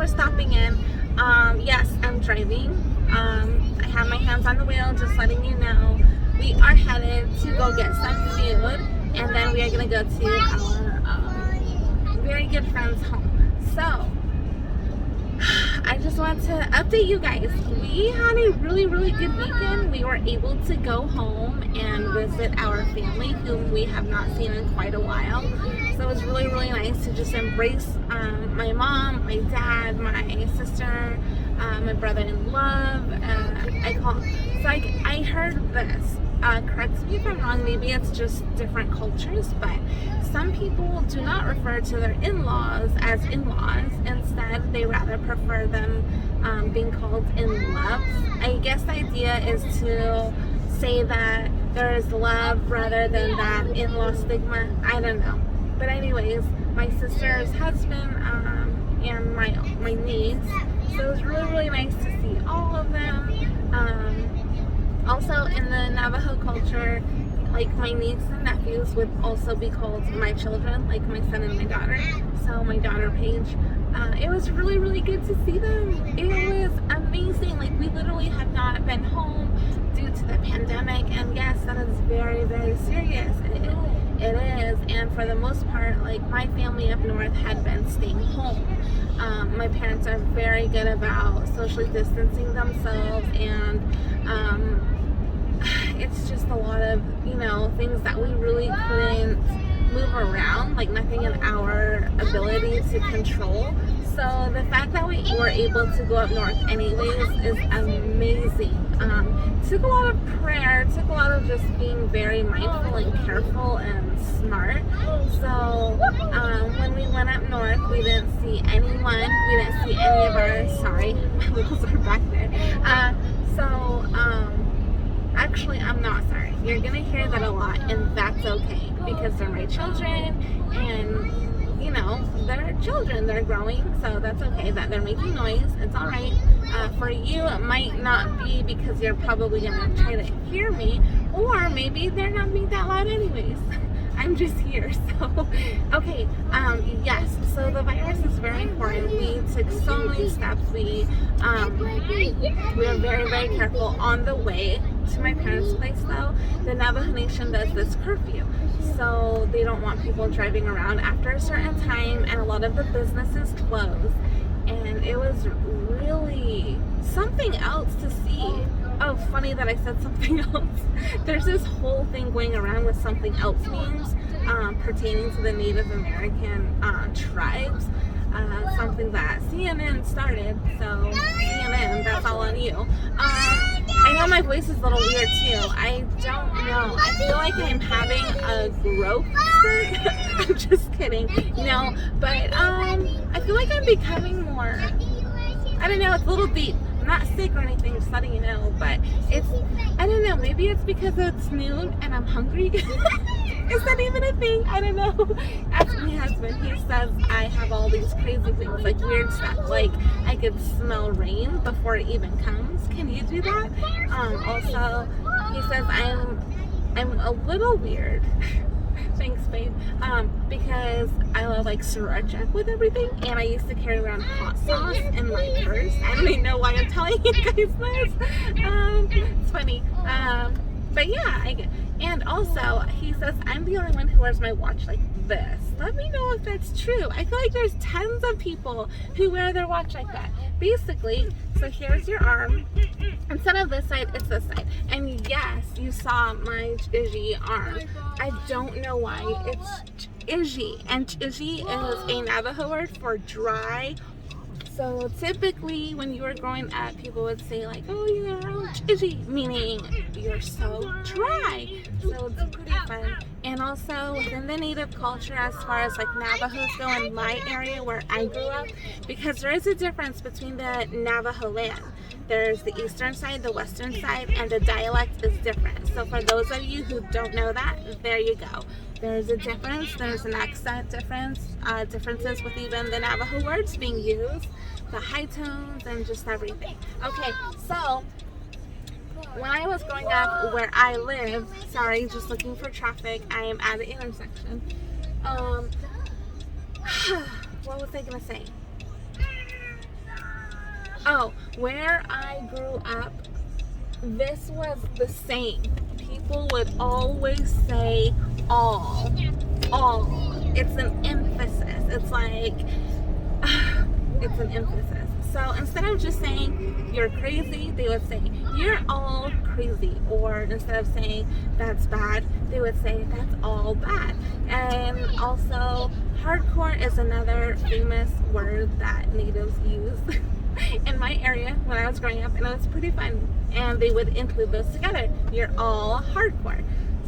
for stopping in. Yes, I'm driving. I have my hands on the wheel, just letting you know. We are headed to go get some food, and then we are going to go to our very good friend's home. So, I just want to update you guys. We had a really, really good weekend. We were able to go home and visit our family, whom we have not seen in quite a while. So it was really, really nice to just embrace my mom, my dad, my sister, my brother-in-law. I heard this. Correct me if I'm wrong, maybe it's just different cultures, but some people do not refer to their in-laws as in-laws. Instead, they rather prefer them being called in-laws. I guess the idea is to say that there is love rather than that in-law stigma. I don't know. But anyways, my sister's husband and my niece. So it was really, really nice to see all of them. Also, in the Navajo culture, like my niece and nephews would also be called my children, like my son and my daughter. So my daughter Paige. It was really, really good to see them. It was amazing. Like, we literally have not been home due to the pandemic, and yes, that is very, very serious. It is, and for the most part, like, my family up north had been staying home. My parents are very good about socially distancing themselves, and it's just a lot of, things that we really couldn't move around, like nothing in our ability to control. So the fact that we were able to go up north anyways is amazing. Took a lot of prayer, took a lot of just being very mindful and careful and smart. So when we went up north, we didn't see anyone, we didn't see any of our, sorry, my littles are back there. Actually, I'm not sorry. You're gonna hear that a lot, and that's okay, because they're my children, and they're children, they're growing, so that's okay that they're making noise. It's all right. For you, it might not be, because you're probably gonna try to hear me, or maybe they're not being that loud anyways. I'm just here. So okay, yes, so the virus is very important. We took so many steps. We were very, very careful on the way to my parents' place. Though the Navajo Nation does this curfew, so they don't want people driving around after a certain time, and a lot of the businesses close. And it was really something else to see. Oh, funny that I said something else. There's this whole thing going around with something else memes pertaining to the Native American tribes. Something that CNN started. So CNN, that's all on you. I know my voice is a little weird too. I don't know. I feel like I'm having a growth spurt. I'm just kidding. No, but I feel like I'm becoming more, I don't know, it's a little deep. I'm not sick or anything, just letting you know, but it's, I don't know, maybe it's because it's noon and I'm hungry. Is that even a thing? I don't know. Ask my husband. He says I have all these crazy things, like weird stuff, like I could smell rain before it even comes. Can you do that? Also, he says I'm a little weird. Thanks, babe. Because I love like sriracha with everything, and I used to carry around hot sauce in my purse. I don't even know why I'm telling you guys this. It's funny. But yeah, and also he says I'm the only one who wears my watch like this. Let me know if that's true. I feel like there's tons of people who wear their watch like that. Basically, so here's your arm. Instead of this side, it's this side. And yes, you saw my Ch'izhi arm. I don't know why it's Ch'izhi. And Ch'izhi is a Navajo word for dry. So typically when you were growing up, people would say like, oh, you're Ch'izhi, meaning you're so dry. So it's pretty fun. And also within the native culture, as far as like Navajos go in my area where I grew up, because there is a difference between the Navajo land. There's the eastern side, the western side, and the dialect is different. So for those of you who don't know that, there you go. There's a difference, there's an accent difference, differences with even the Navajo words being used, the high tones, and just everything. Okay, so when I was growing up where I live, sorry, just looking for traffic, I am at an intersection. What was I gonna say? Oh, where I grew up, this was the same. People would always say all. It's an emphasis. It's like, it's an emphasis. So instead of just saying you're crazy, they would say you're all crazy. Or instead of saying that's bad, they would say that's all bad. And also, hardcore is another famous word that natives use in my area when I was growing up, and it was pretty fun. And they would include those together. You're all hardcore.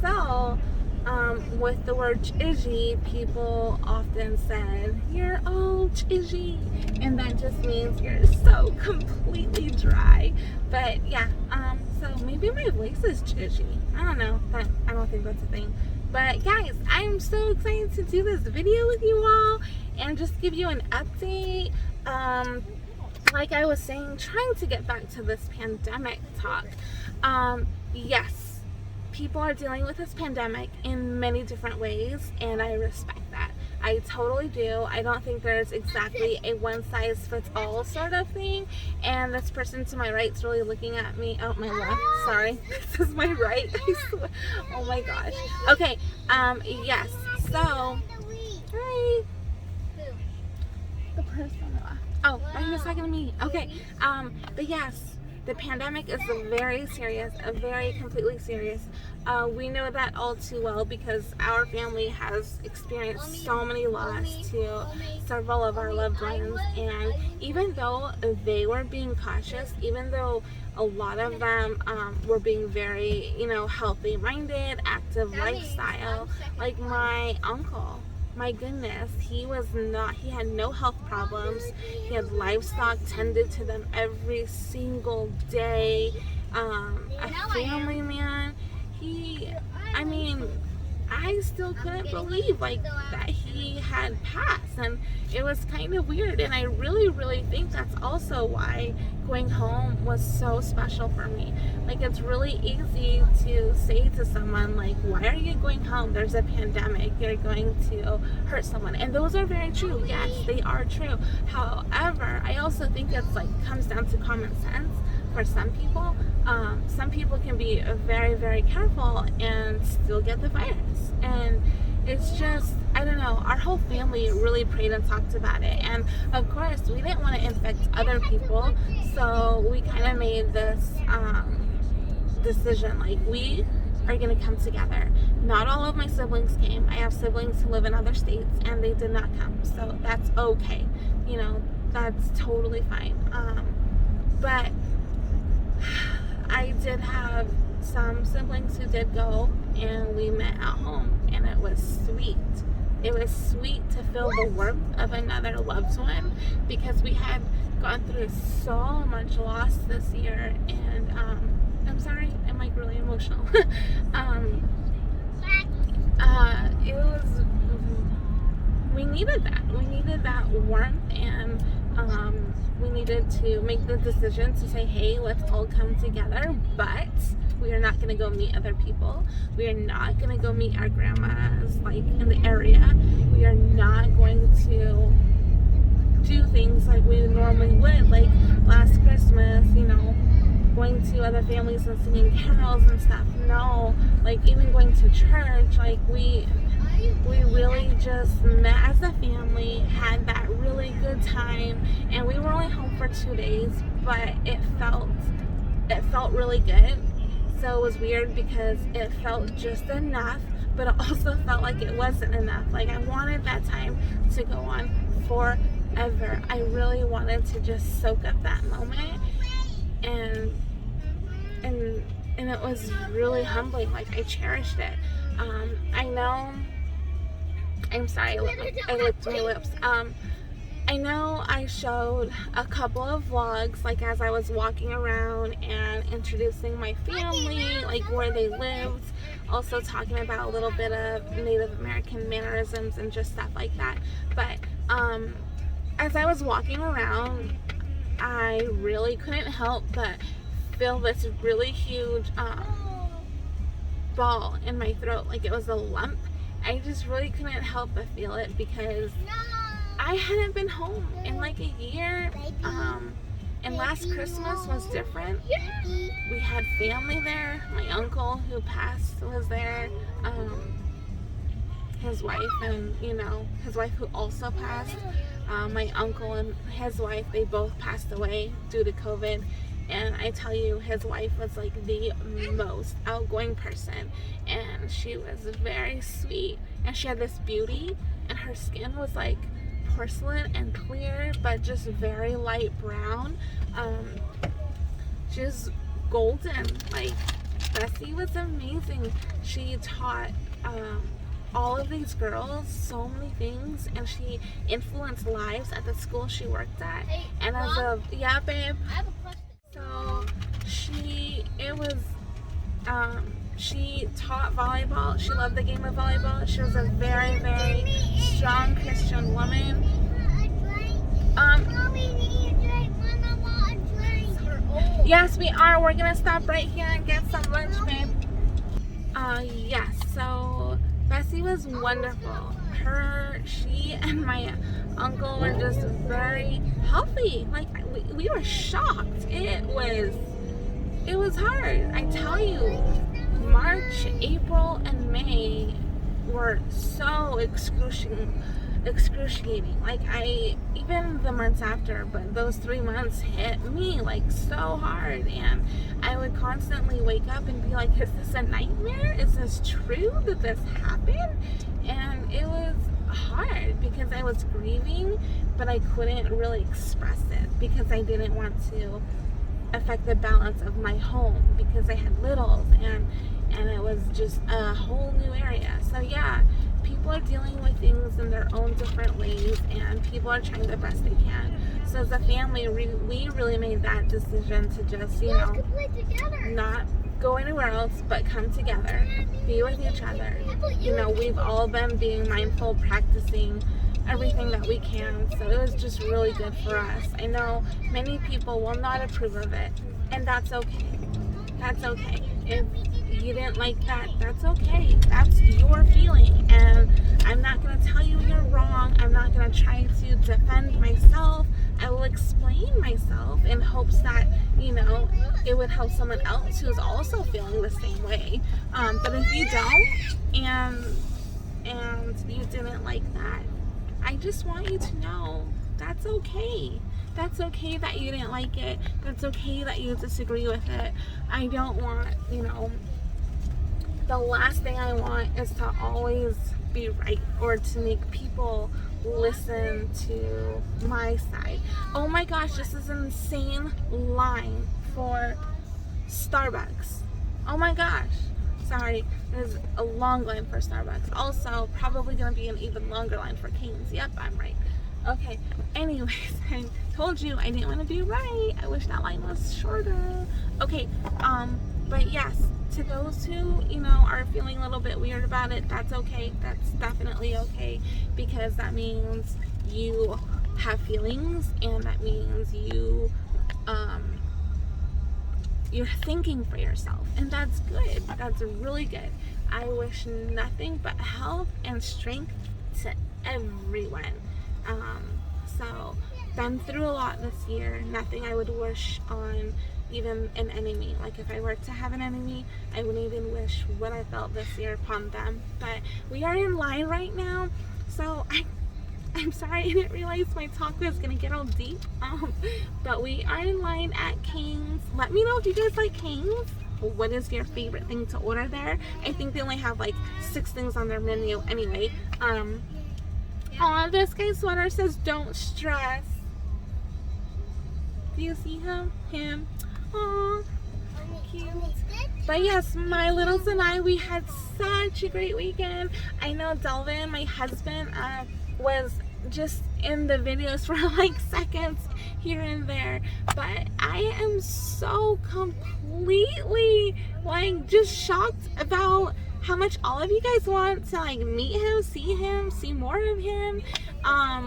So with the word chiji, people often said you're all chiji, and that just means you're so completely dry. But yeah, so maybe my voice is chiji. I don't know, but I don't think that's a thing. But guys, I'm so excited to do this video with you all and just give you an update. Like I was saying, trying to get back to this pandemic talk. Yes, people are dealing with this pandemic in many different ways, and I respect that. I totally do. I don't think there's exactly a one-size-fits-all sort of thing. And this person to my right is really looking at me. Oh, my left. Sorry. This is my right. Oh my gosh. Okay. Yes. So, hi. The person on the left. Oh, he was talking to me. Okay. But yes, the pandemic is very serious, very completely serious. We know that all too well because our family has experienced so many loss to several of our loved ones. And even though they were being cautious, even though a lot of them were being very, healthy-minded, active lifestyle, like my uncle. My goodness, he had no health problems. He had livestock, tended to them every single day. A family man. I still couldn't believe that he had passed, and it was kind of weird. And I really, really think that's also why going home was so special for me. It's really easy to say to someone why are you going home? There's a pandemic. You're going to hurt someone. And those are very true. Yes, they are true. However, I also think it's comes down to common sense for some people. Some people can be very, very careful and still get the virus. And it's just, I don't know, our whole family really prayed and talked about it. And of course, we didn't want to infect other people, so we kind of made this decision, we are going to come together. Not all of my siblings came. I have siblings who live in other states, and they did not come, so that's okay. That's totally fine. But I did have some siblings who did go, and we met at home, and it was sweet. It was sweet to feel the warmth of another loved one, because we had gone through so much loss this year. And I'm sorry, I'm really emotional. It was, we needed that warmth, and we needed to make the decision to say, hey, let's all come together, but we are not going to go meet other people. We are not going to go meet our grandmas in the area. We are not going to do things like we normally would, like last Christmas, going to other families and singing carols and stuff. No, even going to church, we really just met as a family, had that really good time, and we were only home for 2 days, but it felt really good. So it was weird because it felt just enough, but it also felt like it wasn't enough. I wanted that time to go on forever. I really wanted to just soak up that moment, and it was really humbling. I cherished it. I know. I'm sorry, I licked my lips. I know I showed a couple of vlogs, as I was walking around and introducing my family, where they lived, also talking about a little bit of Native American mannerisms and just stuff like that. But as I was walking around, I really couldn't help but feel this really huge ball in my throat, it was a lump. I just really couldn't help but feel it because I hadn't been home in a year, And last Christmas was different. We had family there. My uncle who passed was there. His wife and, his wife who also passed. My uncle and his wife, they both passed away due to COVID. And I tell you, his wife was like the most outgoing person. And she was very sweet. And she had this beauty. And her skin was like porcelain and clear, but just very light brown. She was golden. Like, Bessie was amazing. She taught all of these girls so many things, and she influenced lives at the school she worked at. And yeah, babe. I have a question. So she taught volleyball. She loved the game of volleyball. She was a very, very strong Christian woman. Yes, we are. We're gonna stop right here and get some lunch, babe. Yes. So Bessie was wonderful. She and my uncle were just very healthy. Like, we were shocked. It was hard. I tell you, March, April, and May were so excruciating. Like, even the months after, but those 3 months hit me like so hard, and I would constantly wake up and be like, is this a nightmare? Is this true? Did this happen? And it was hard because I was grieving, but I couldn't really express it because I didn't want to affect the balance of my home because I had littles, and it was just a whole new area. So yeah, people are dealing with things in their own different ways, and people are trying the best they can. So as a family, we really made that decision to just, not go anywhere else, but come together, be with each other. We've all been being mindful, practicing everything that we can. So it was just really good for us. I know many people will not approve of it, and that's okay. That's okay. If you didn't like that, that's okay. That's your feeling, and I'm not going to tell you you're wrong. I'm not going to try to defend myself. I will explain myself in hopes that, it would help someone else who's also feeling the same way. But if you don't, and you didn't like that, I just want you to know that's okay. That's okay that you didn't like it. That's okay that you disagree with it. I don't want, the last thing I want is to always be right or to make people listen to my side. Oh my gosh, this is an insane line for Starbucks. Oh my gosh. Sorry, there's a long line for Starbucks. Also, probably going to be an even longer line for Cane's. Yep, I'm right. Okay, anyways, I told you I didn't want to be right. I wish that line was shorter. Okay, but yes, to those who, are feeling a little bit weird about it, that's okay. That's definitely okay, because that means you have feelings, and that means you're thinking for yourself, and that's good. That's really good. I wish nothing but health and strength to everyone. So been through a lot this year. Nothing I would wish on even an enemy. Like, if I were to have an enemy, I wouldn't even wish what I felt this year upon them. But we are in line right now, so I'm sorry, I didn't realize my talk was gonna get all deep. But we are in line at Cane's. Let me know if you guys like Cane's. What is your favorite thing to order there? I think they only have like 6 things on their menu anyway. This guy's sweater says "Don't stress." Do you see him? Aww, cute. But yes, my littles and I, we had such a great weekend. I know Delvin, my husband, was just in the videos for like seconds here and there, but I am so completely like just shocked about how much all of you guys want to like meet him, see more of him.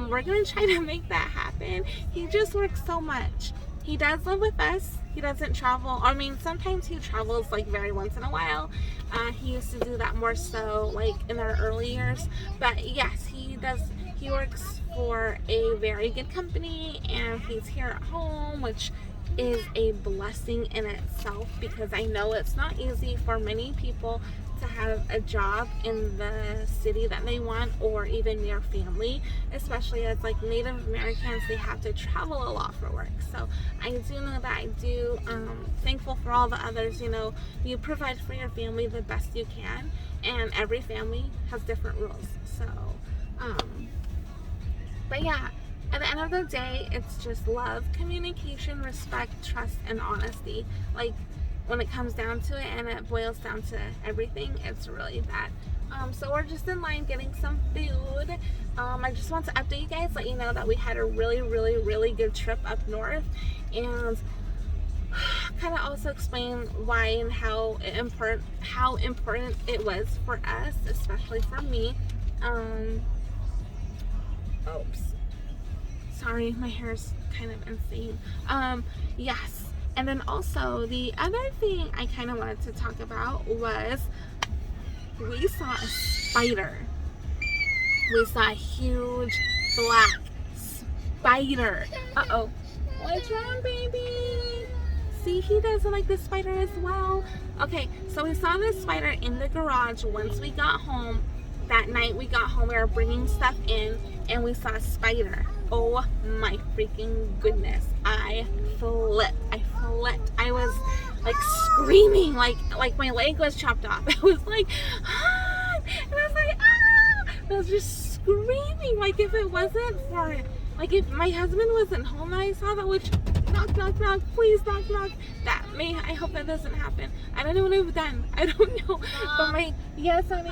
We're gonna try to make that happen. He just works so much. He does live with us. He doesn't travel. I mean, sometimes he travels like very once in a while. He used to do that more so like in our early years. But yes, he does. He works for a very good company, and he's here at home, which is a blessing in itself, because I know it's not easy for many people to have a job in the city that they want, or even near family, especially as like Native Americans, they have to travel a lot for work. So I do know that I do thankful for all the others. You know, you provide for your family the best you can, and every family has different rules. So but yeah, at the end of the day, it's just love, communication, respect, trust, and honesty. Like, when it comes down to it and it boils down to everything, it's really that. So we're just in line getting some food. I just want to update you guys, let you know that we had a really good trip up north, and kind of also explain why and how important it was for us, especially for me. Oops. Sorry, my hair's kind of insane. Yes. And then also, the other thing I kind of wanted to talk about was we saw a spider. We saw a huge black spider. Uh-oh. What's wrong, baby? See, he doesn't like the spider as well. Okay, so we saw this spider in the garage once we got home. That night we got home, we were bringing stuff in, and we saw a spider. Oh my freaking goodness. I flipped. I was like screaming, like my leg was chopped off. I was like, ah! And I was like, ah! I was just screaming, like if it wasn't for, like if my husband wasn't home and I saw that, which knock, please knock. I hope that doesn't happen. I don't know what I've done. I don't know. But yes, honey.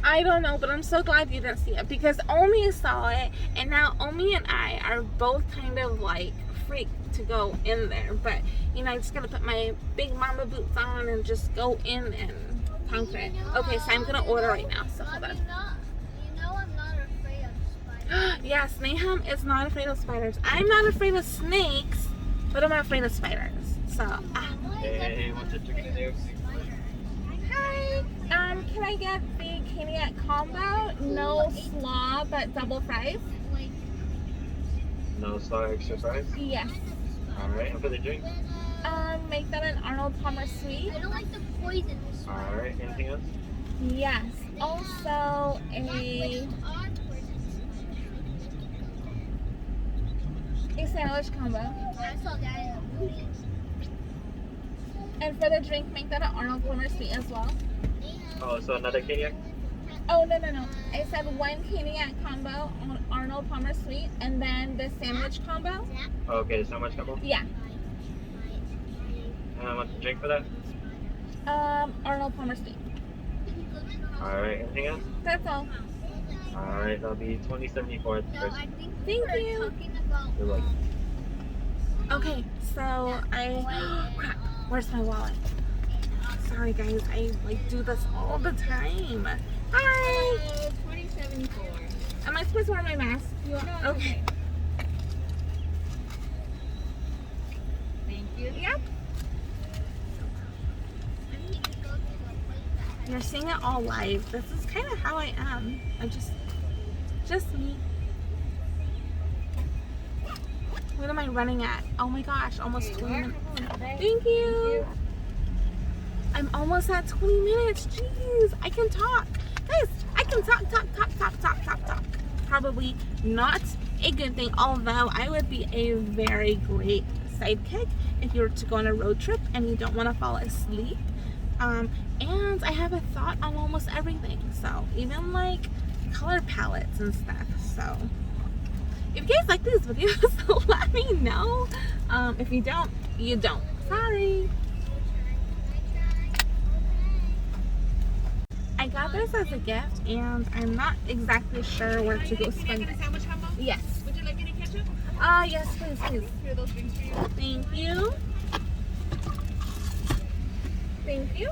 I don't know, but I'm so glad you didn't see it, because Omi saw it, and now Omi and I are both kind of like freaked to go in there. But you know, I'm just gonna put my big mama boots on and just go in and conquer it. Okay, so I'm gonna order right now. So hold on. You know I'm not afraid of spiders. Yes, Nahum is not afraid of spiders. I'm not afraid of snakes, but I'm afraid of spiders. So. Hey, what's the chicken and eggs? Hi. Can I get the Caniac combo? No slaw, but double fries. No slaw, extra fries? Yes. Alright, and for the drink? Make that an Arnold Palmer Sweet. I don't like the poison. Alright, anything else? Yes. Also a sandwich combo. I saw that in the movie. And for the drink, make that an Arnold Palmer Sweet as well. Oh, so another caniac? Oh, no. I said one Caniac combo on Arnold Palmer Sweet, and then the sandwich combo. Okay, so much combo? Yeah. What's the drink for that? Arnold Palmer Sweet. Alright, anything else? That's all. Alright, that'll be $20.74 at the first. Thank you. You're welcome. Okay, so crap, where's my wallet? Sorry guys, I like do this all the time. Hi! $20.74. Am I supposed to wear my mask? Okay. Thank you. Yep. You're seeing it all live. This is kind of how I am. Just me. What am I running at? Oh my gosh, almost 20 minutes. Thank you. I'm almost at 20 minutes. Jeez, I can talk. Guys, I can talk. Probably not a good thing, although I would be a very great sidekick if you were to go on a road trip and you don't want to fall asleep. And I have a thought on almost everything. So even like color palettes and stuff. So if you guys like these videos, let me know. If you don't, you don't. Sorry. I got this as a gift, and I'm not exactly sure where to go spend it. Yes. Would you like any ketchup? Yes, please. Here are those drinks for you. Thank you. Thank you.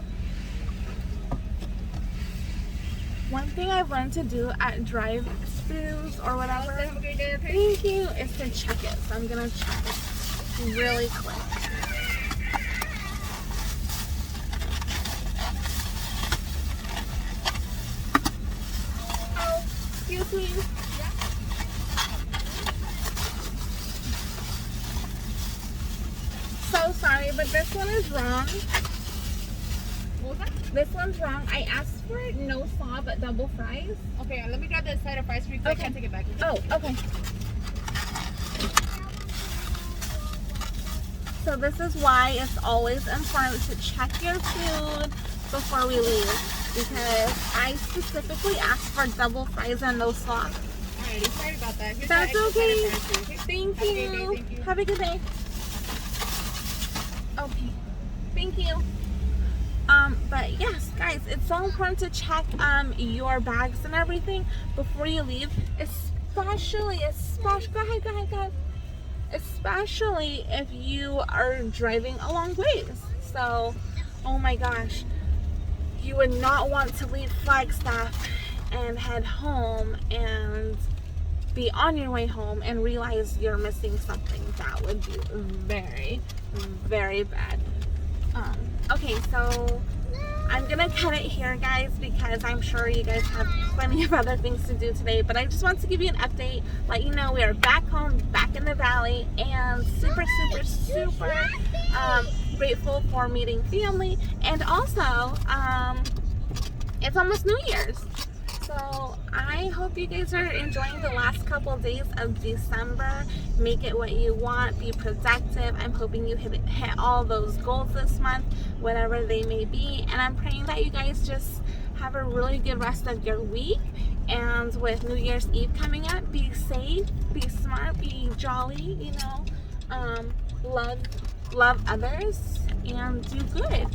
One thing I've learned to do at drive-thrus or whatever, Have a great day, okay? thank you, is to check it. So I'm gonna check it really quick. Oh, excuse me. but this one is wrong. What was that? This one's wrong. I asked for no slaw, but double fries. Okay, let me grab the side of fries for you because Okay. I can't take it back. Oh, okay. So this is why it's always important to check your food before we leave, because I specifically asked for double fries and no slaw. Alrighty, sorry about that. Here's That's the extra okay. side of fries for you, Thank Have a you. good day, thank you. Have a good day. Okay. Thank you. But yes, guys, it's so important to check your bags and everything before you leave, especially go ahead. Especially if you are driving a long ways. So, oh my gosh, you would not want to leave Flagstaff and head home and be on your way home and realize you're missing something. That would be very, very bad. Okay, so I'm gonna cut it here, guys, because I'm sure you guys have plenty of other things to do today, but I just want to give you an update, let you know we are back home, back in the valley, and super grateful for meeting family. And also it's almost New Year's, so I hope you guys are enjoying the last couple of days of December. Make it what you want, be productive. I'm hoping you hit all those goals this month, whatever they may be, and I'm praying that you guys just have a really good rest of your week. And with New Year's Eve coming up, be safe, be smart, be jolly, you know, love others, and do good.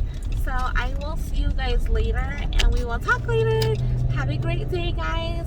So I will see you guys later, and we will talk later. Have a great day, guys.